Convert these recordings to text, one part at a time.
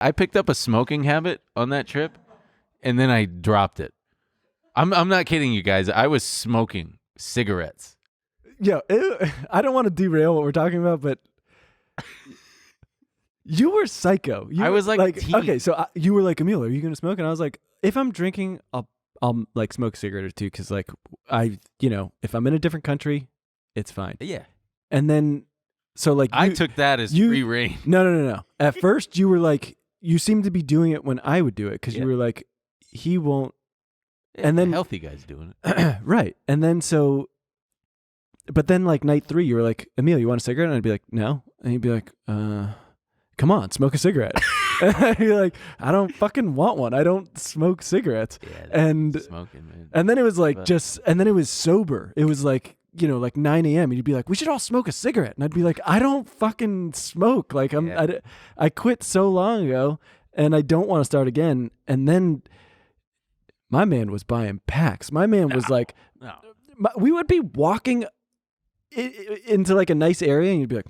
I picked up a smoking habit on that trip, and then I dropped it. I'm not kidding you guys. I was smoking cigarettes. Yeah, I don't want to derail what we're talking about, but you were psycho. I was like okay, so you were like, Emil, are you going to smoke? And I was like, if I'm drinking, I'll like smoke a cigarette or two because like if I'm in a different country, it's fine. Yeah. And then, so like I took that as free reign. No. At first, you were like, you seemed to be doing it when I would do it because you were like, he won't. Yeah, and then healthy guys doing it. Right. And then but then like night 3, you were like, Emil, you want a cigarette? And I'd be like, no. And he'd be like, come on, smoke a cigarette. And you're like, I don't fucking want one. I don't smoke cigarettes. Yeah, and smoking, man. And then it was like and then it was sober. It was like, like 9 a.m. and you'd be like, we should all smoke a cigarette. And I'd be like, I don't fucking smoke. Like I quit so long ago and I don't want to start again. And then my man was buying packs. My man was like, we would be walking into like a nice area and you'd be like,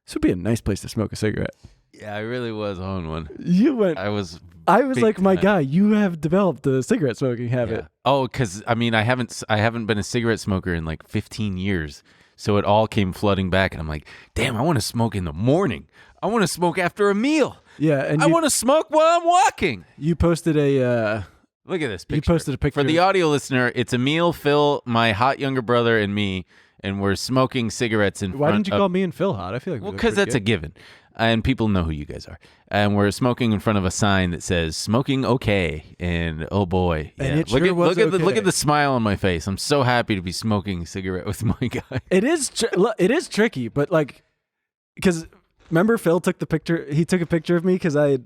this would be a nice place to smoke a cigarette. Yeah, I really was on one. You went. I was like, my guy, you have developed a cigarette smoking habit. Yeah. Oh, because I mean, I haven't been a cigarette smoker in like 15 years, so it all came flooding back, and I'm like, damn, I want to smoke in the morning. I want to smoke after a meal. Yeah, and I want to smoke while I'm walking. You posted a. Look at this picture. You posted a picture for the audio listener. It's Emil, Phil, my hot younger brother, and me, and we're smoking cigarettes in front. Why didn't you call me and Phil hot? I feel like because that's a given. And people know who you guys are. And we're smoking in front of a sign that says "Smoking Okay." And oh boy, yeah. And it sure was okay. Look at the smile on my face. I'm so happy to be smoking a cigarette with my guy. It is tricky, but like, because remember Phil took the picture. He took a picture of me because I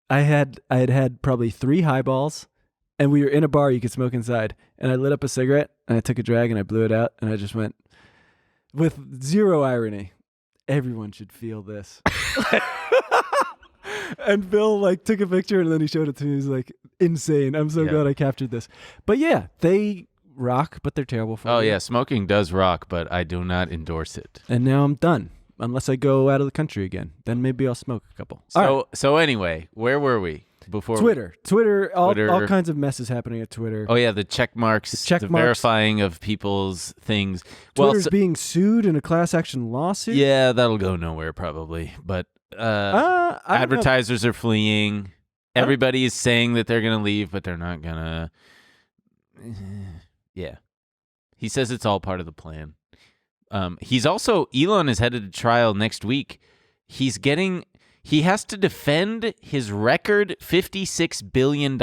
had probably 3 highballs, and we were in a bar you could smoke inside. And I lit up a cigarette and I took a drag and I blew it out and I just went with zero irony. Everyone should feel this. And Bill like took a picture and then he showed it to me. He's like, insane. I'm so glad I captured this. But yeah, they rock, but they're terrible for you. Oh yeah, smoking does rock, but I do not endorse it. And now I'm done. Unless I go out of the country again. Then maybe I'll smoke a couple. So anyway, where were we before? Twitter, all kinds of messes happening at Twitter. Oh yeah, the check marks, the verifying of people's things. Twitter's being sued in a class action lawsuit. Yeah, that'll go nowhere probably. But advertisers are fleeing. Everybody is saying that they're going to leave, but they're not going to. Yeah. He says it's all part of the plan. Elon is headed to trial next week. He has to defend his record $56 billion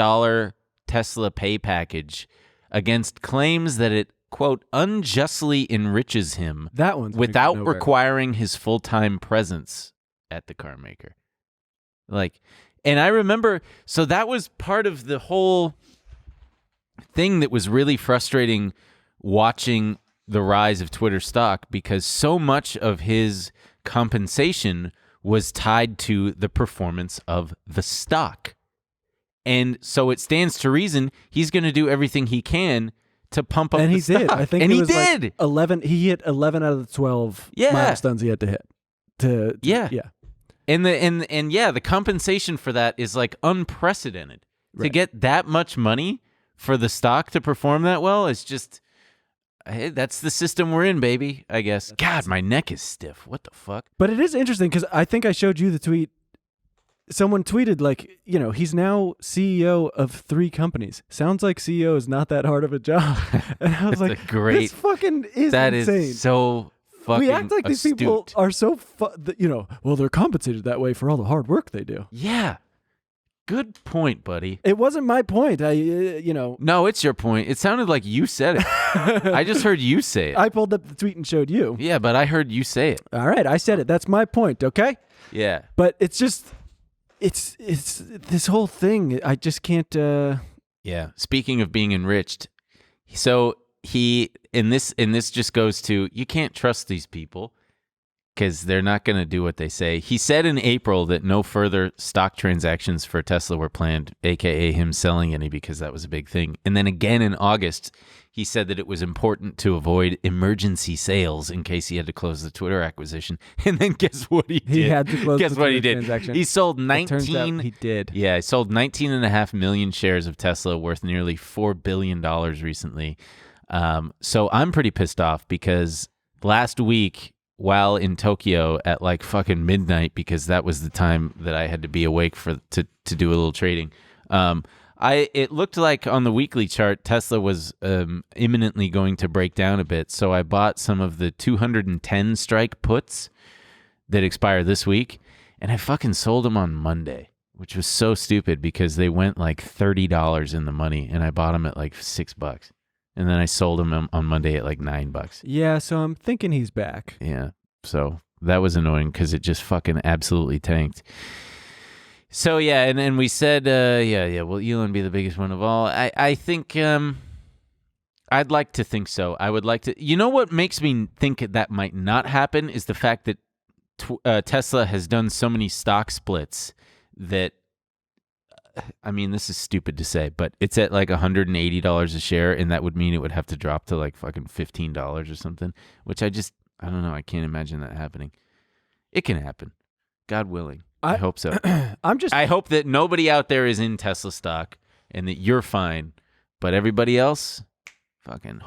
Tesla pay package against claims that it, quote, unjustly enriches him without requiring his full-time presence at the car maker. And I remember, so that was part of the whole thing that was really frustrating watching the rise of Twitter stock, because so much of his compensation was tied to the performance of the stock. And so it stands to reason he's going to do everything he can to pump up the stock. And he did. I think he did. Like 11. He hit 11 out of the 12 milestones he had to hit. Yeah. And the compensation for that is like unprecedented. Right. To get that much money for the stock to perform that well is just, hey, that's the system we're in, baby, I guess. God, my neck is stiff. What the fuck? But it is interesting because I think I showed you the tweet. Someone tweeted like, he's now CEO of 3 companies. Sounds like CEO is not that hard of a job. And I was like, this fucking is that insane. Is so fucking we act like astute. These people are so, well, they're compensated that way for all the hard work they do. Yeah. Good point, buddy. It wasn't my point. No, it's your point. It sounded like you said it. I just heard you say it. I pulled up the tweet and showed you. Yeah, but I heard you say it. All right, I said it. That's my point, okay? Yeah. But it's just, it's this whole thing. I just can't. Yeah. Speaking of being enriched, so and this just goes to, you can't trust these people because they're not going to do what they say. He said in April that no further stock transactions for Tesla were planned, aka him selling any, because that was a big thing. And then again in August, he said that it was important to avoid emergency sales in case he had to close the Twitter acquisition. And then guess what he did? He had to close guess the what Twitter he did? transaction. He sold It turns out 19. he did. Yeah, he sold 19.5 million shares of Tesla worth nearly $4 billion recently. So I'm pretty pissed off because last week, while in Tokyo at like fucking midnight, because that was the time that I had to be awake to do a little trading, it looked like on the weekly chart Tesla was imminently going to break down a bit. So I bought some of the 210 strike puts that expire this week, and I fucking sold them on Monday, which was so stupid because they went like $30 in the money, and I bought them at like $6. And then I sold them on Monday at like $9. Yeah, so I'm thinking he's back. Yeah, so that was annoying because it just fucking absolutely tanked. So yeah, and we said, will Elon be the biggest one of all? I think, I'd like to think so. I would like to. You know what makes me think that might not happen is the fact that Tesla has done so many stock splits that, I mean, this is stupid to say, but it's at like $180 a share, and that would mean it would have to drop to like fucking $15 or something, which I don't know. I can't imagine that happening. It can happen. God willing. I hope so. I hope that nobody out there is in Tesla stock and that you're fine, but everybody else, fucking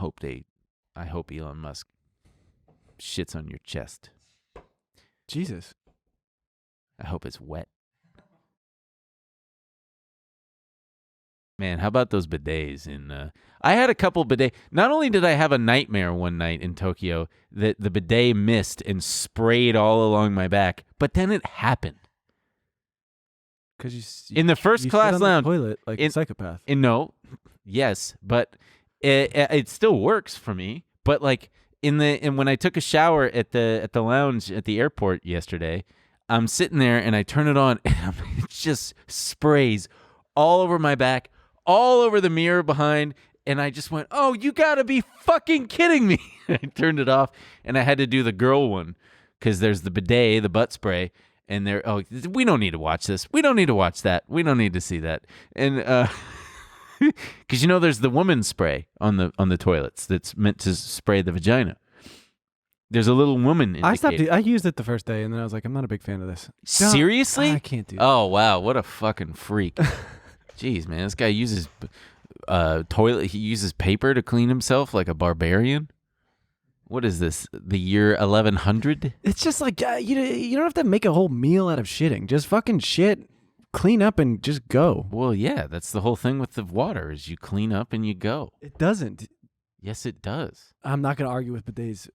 I hope Elon Musk shits on your chest. Jesus. I hope it's wet. Man, how about those bidets? I had a couple bidets. Not only did I have a nightmare one night in Tokyo that the bidet missed and sprayed all along my back, but then it happened. Because in the first class lounge, toilet like a psychopath. Yes, but it still works for me. But like when I took a shower at the lounge at the airport yesterday, I'm sitting there and I turn it on and it just sprays all over my back, all over the mirror behind, and I just went, "Oh, you gotta be fucking kidding me!" I turned it off, and I had to do the girl one because there's the bidet, the butt spray. And we don't need to watch this. We don't need to watch that. We don't need to see that. And because there's the woman spray on the toilets that's meant to spray the vagina. There's a little woman indicator. I used it the first day, and then I was like, I'm not a big fan of this. Seriously? I can't do that. Oh wow, what a fucking freak! Jeez, man, this guy uses toilet. He uses paper to clean himself like a barbarian. What is this? The year 1100? It's just like you don't have to make a whole meal out of shitting. Just fucking shit, clean up, and just go. Well, yeah, that's the whole thing with the water is you clean up and you go. It doesn't. Yes, it does. I'm not going to argue with bidets